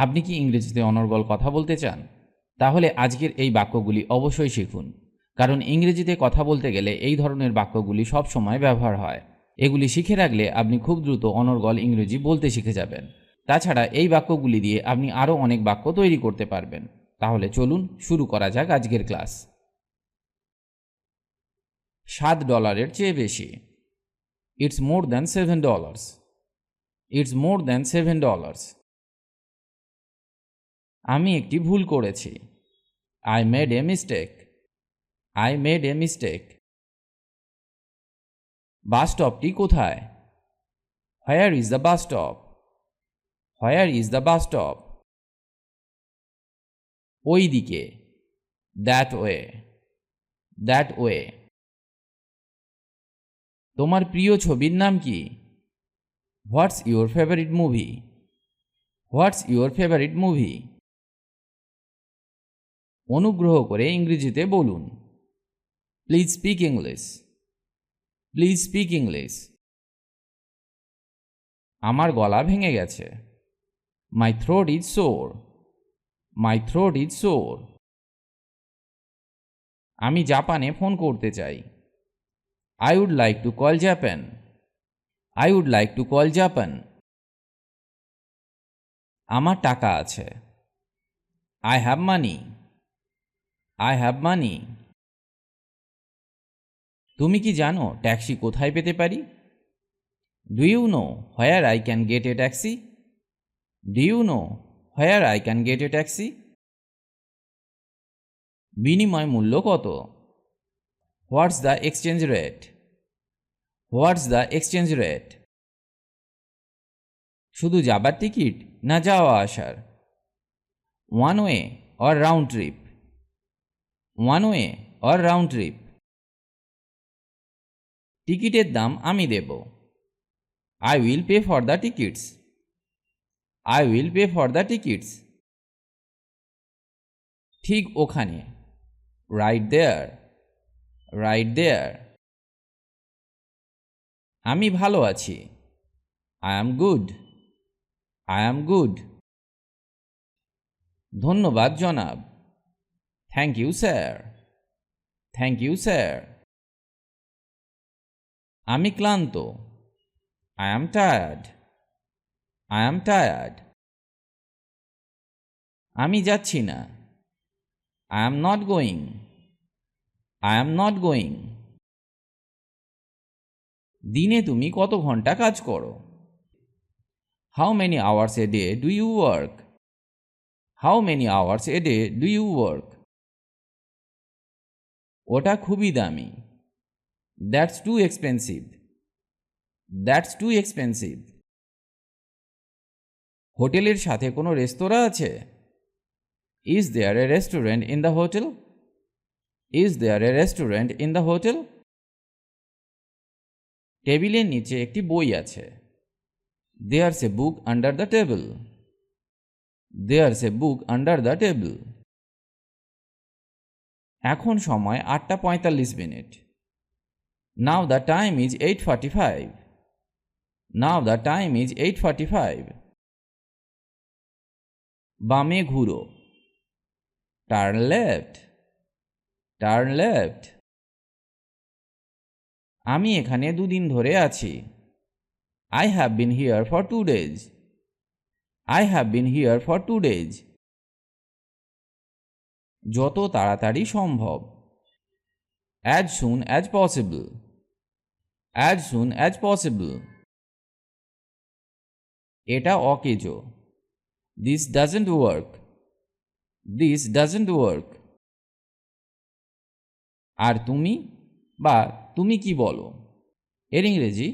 আপনি কি ইংরেজিতে অনর্গল কথা বলতে চান? তাহলে আজকের এই বাক্যগুলি অবশ্যই শিখুন, কারণ ইংরেজিতে কথা বলতে গেলে এই ধরনের বাক্যগুলি সব সময় ব্যবহার হয়। এগুলি শিখে রাখলে আপনি খুব দ্রুত অনর্গল ইংরেজি বলতে শিখে যাবেন। তাছাড়া এই বাক্যগুলি দিয়ে আপনি আরও অনেক বাক্য তৈরি করতে পারবেন। তাহলে চলুন শুরু করা যাক আজকের ক্লাস। $7 চেয়ে বেশি। It's more than $7. It's more than $7. আমি একটি ভুল করেছি। I made a mistake. I made a mistake. বাস স্টপটি কোথায়? Where is the bus stop? Where is the bus stop? ওই দিকে। That way. That way. তোমার প্রিয় ছবির নাম কি? What's your favorite movie? What's your favorite movie? অনুগ্রহ করে ইংরেজিতে বলুন। Please speak English. Please speak English. আমার গলা ভেঙে গেছে। My throat is sore. My throat is sore. আমি জাপানে ফোন করতে চাই। I would like to call Japan. I would like to call Japan. আমার টাকা আছে। I have money. I have money. তুমি কি জানো ট্যাক্সি কোথায় পেতে পারি? Do you know where I can get a taxi? Do you know where I can get a taxi? বিনিময় মূল্য কত? What's the exchange rate? What's the exchange rate? শুধু যাবার টিকিট না যাওয়া আসার? One way or round trip? One way or round trip? টিকিটের দাম আমি দেব। I will pay for the tickets. I will pay for the tickets. ঠিক ওখানে। Right there. Right there. আমি ভালো আছি। I am good. I am good. ধন্যবাদ জনাব। Thank you, sir. Thank you, sir. আমি ক্লান্ত। I am tired. I am tired. আমি যাচ্ছি না। I am not going. I am not going. দিনে তুমি কত ঘন্টা কাজ করো? How many hours a day do you work? How many hours a day do you work? ওটা খুবই দামি। That's too expensive. That's too expensive. হোটেলের সাথে কোনো রেস্তোরাঁ আছে? Is there a restaurant in the hotel? Is there a restaurant in the hotel? টেবিলের নিচে একটি বই আছে। There's a book under the table. There's a book under the table. এখন সময় 8:45। Now the time is 8:45. Now the time is 8:45. বামে ঘুরো। Turn left. Turn left. আমি এখানে 2 দিন ধরে আছি। I have been here for 2 days. I have been here for 2 days. যত তাড়াতাড়ি সম্ভব। As soon as possible. As soon as possible. এটা অকেজো। This doesn't work. This doesn't work. আর তুমি বা তুমি কি বলো? এর ইংরেজি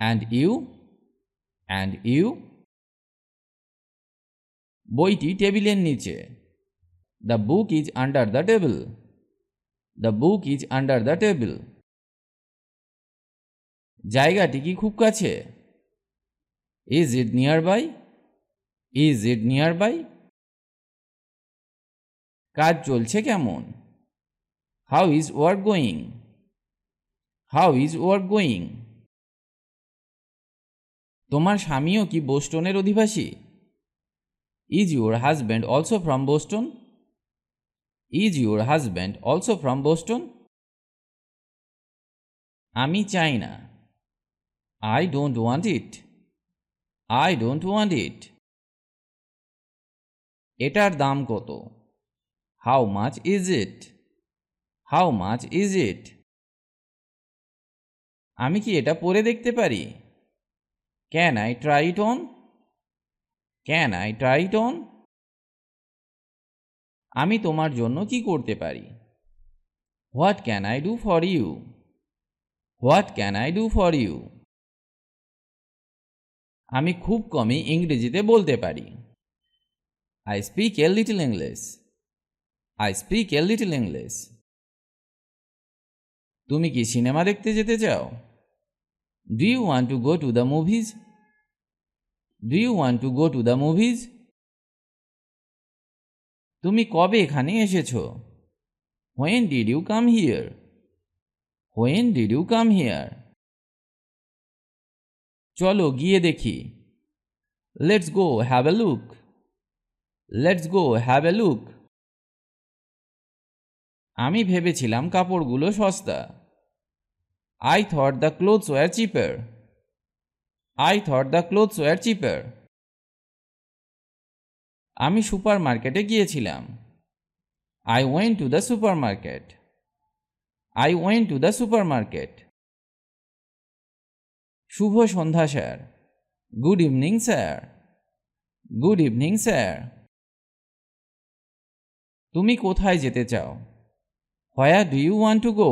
and you. And you. বইটি টেবিলের নিচে। The book is under the table. The book is under the table. জায়গাটি কি খুব কাছে? Is it nearby? Is it nearby? কাজ চলছে কেমন? How is work going? How is work going? তোমার স্বামীও কি বোস্টনের অধিবাসী? Is your husband also from Boston? Is your husband also from Boston? আমি চাই না। I don't want it. I don't want it. এটার দাম কত? How much is it? How much is it? আমি কি এটা পরে দেখতে পারি? Can I try it on? Can I try it on? আমি তোমার জন্য কি করতে পারি? What can I do for you? What can I do for you? আমি খুব কমই ইংরেজিতে বলতে পারি। I speak a little English. I speak a little English. তুমি কি সিনেমা দেখতে যেতে চাও? Do you want to go to the movies? Do you want to go to the movies? তুমি কবে এখানে এসেছো? When did you come here? When did you come here? চলো গিয়ে দেখি। Let's go have a look. Let's go have a look. আমি ভেবেছিলাম কাপড়গুলো সস্তা। I thought the clothes were cheaper. I thought the clothes were cheaper. আমি সুপারমার্কেটে গিয়েছিলাম। I went to the supermarket. I went to the supermarket. শুভ সন্ধ্যা sir. Good evening, sir. Good evening, sir. তুমি কোথায় যেতে চাও? Where do you want to go?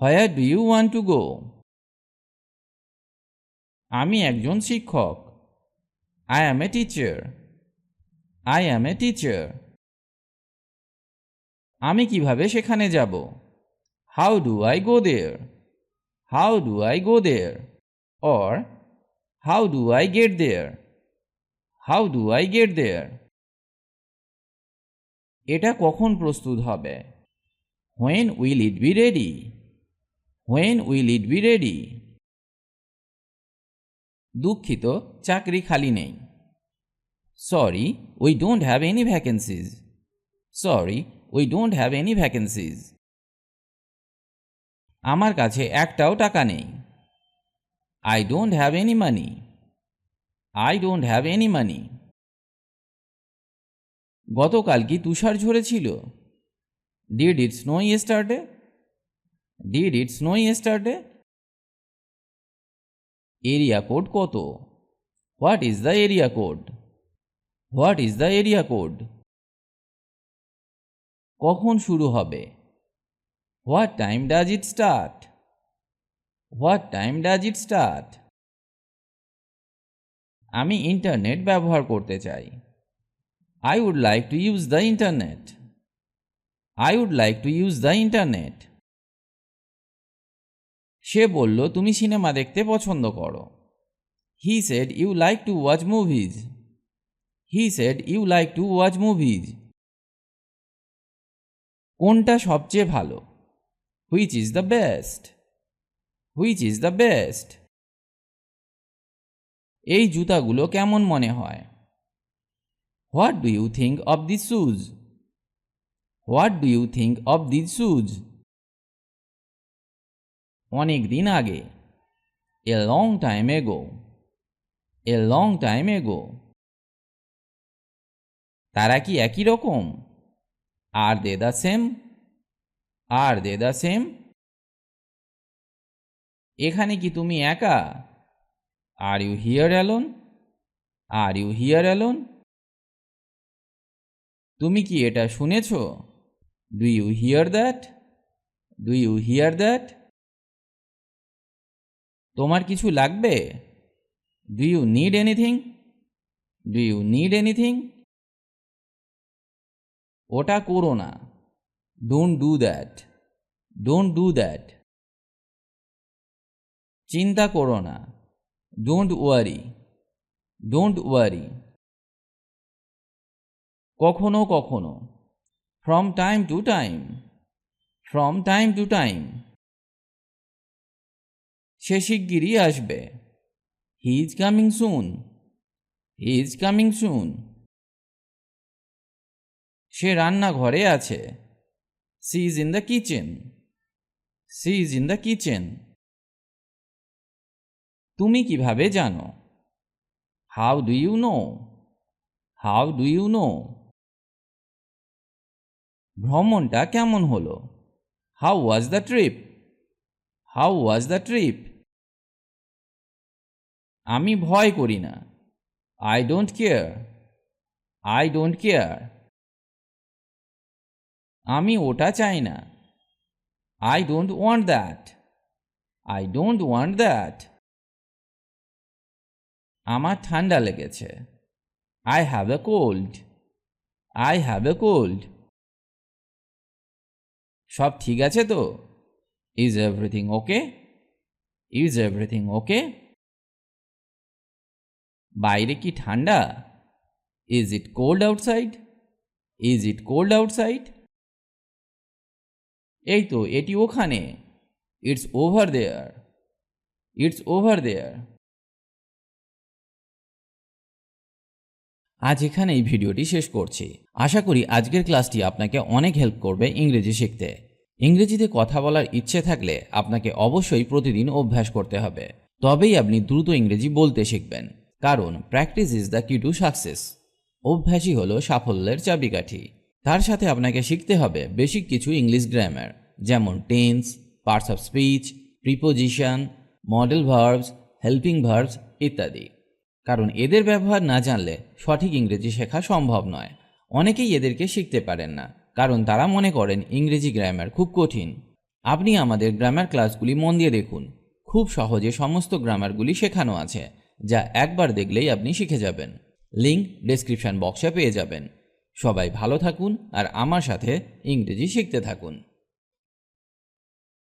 Where do you want to go? আমি একজন শিক্ষক। I am a teacher. I am a teacher. আমি কিভাবে সেখানে যাব? How do I go there? How do I go there? Or how do I get there? How do I get there? এটা কখন প্রস্তুত হবে? When will it be ready? When will it be ready? দুঃখিত, চাকরি খালি নেই। Sorry, we don't have any vacancies. Sorry, we don't have any vacancies. আমার কাছে একটাও টাকা নেই। I don't have any money. I don't have any money. গতকাল কি তুষার ঝরেছিল? Did it snow yesterday? Did it snow yesterday? Area code কত? What is the area code? What is the area code? কখন শুরু হবে? What time does it start? What time does it start? আমি internet ব্যবহার করতে চাই। I would like to use the internet. I would like to use the internet. সে বলল তুমি cinema দেখতে পছন্দ করো। He said you like to watch movies. He said you like to watch movies. কোনটা সবচেয়ে ভালো? Which is the best? Which is the best? এই জুতাগুলো কেমন মনে হয়? What do you think of these shoes? What do you think of these shoes? অনেক দিন আগে। A long time ago. A long time ago. তারা কি একই রকম? Are they the same? Are they the same? এখানে কি তুমি একা? Are you here alone? Are you here alone? তুমি কি এটা শুনেছো? Do you hear that? Do you hear that? তোমার কিছু লাগবে? Do you need anything? Do you need anything? ওটা করো না। Don't do that. Don't do that. চিন্তা করো না। Don't worry. Don't worry. কখনো কখনো। From time to time. From time to time. সে শিগগিরই আসবে। He is coming soon. He is coming soon. সে রান্নাঘরে আছে। She is in the kitchen. She is in the kitchen. তুমি কিভাবে জানো? How do you know? How do you know? ভ্রমণটা কেমন হলো? How was the trip? How was the trip? আমি ভয় করি না। I don't care. I don't care. আমি ওটা চাই না। I don't want that. I don't want that. আমার ঠান্ডা লেগেছে। I have a cold. I have a cold. সব ঠিক আছে তো? Is everything okay? Is everything okay? বাইরে কি ঠান্ডা? Is it cold outside? Is it cold outside? এই তো, এটি ওখানে। It's over there. It's over there. আজ এখানেই ভিডিওটি শেষ করছি। আশা করি আজকের ক্লাসটি আপনাকে অনেক হেল্প করবে ইংরেজি শিখতে। ইংরেজিতে কথা বলার ইচ্ছে থাকলে আপনাকে অবশ্যই প্রতিদিন অভ্যাস করতে হবে। তবেই আপনি দ্রুত ইংরেজি বলতে শিখবেন। কারণ প্র্যাকটিস ইজ দ্য কি টু সাকসেস। অভ্যাসই হলো সাফল্যের চাবিকাঠি। তার সাথে আপনাকে শিখতে হবে বেসিক কিছু ইংলিশ গ্রামার, যেমন tense, parts of speech, preposition, model verbs, helping verbs ইত্যাদি। কারণ এদের ব্যবহার না জানলে সঠিক ইংরেজি শেখা সম্ভব নয়। অনেকেই এদেরকে শিখতে পারেন না, কারণ তারা মনে করেন ইংরেজি গ্রামার খুব কঠিন। আপনি আমাদের গ্রামার ক্লাসগুলি মন দিয়ে দেখুন। খুব সহজে সমস্ত গ্রামারগুলি শেখানো আছে, যা একবার দেখলেই আপনি শিখে যাবেন। লিঙ্ক ডেসক্রিপশন বক্সে পেয়ে যাবেন। সবাই ভালো থাকুন আর আমার সাথে ইংরেজি শিখতে থাকুন।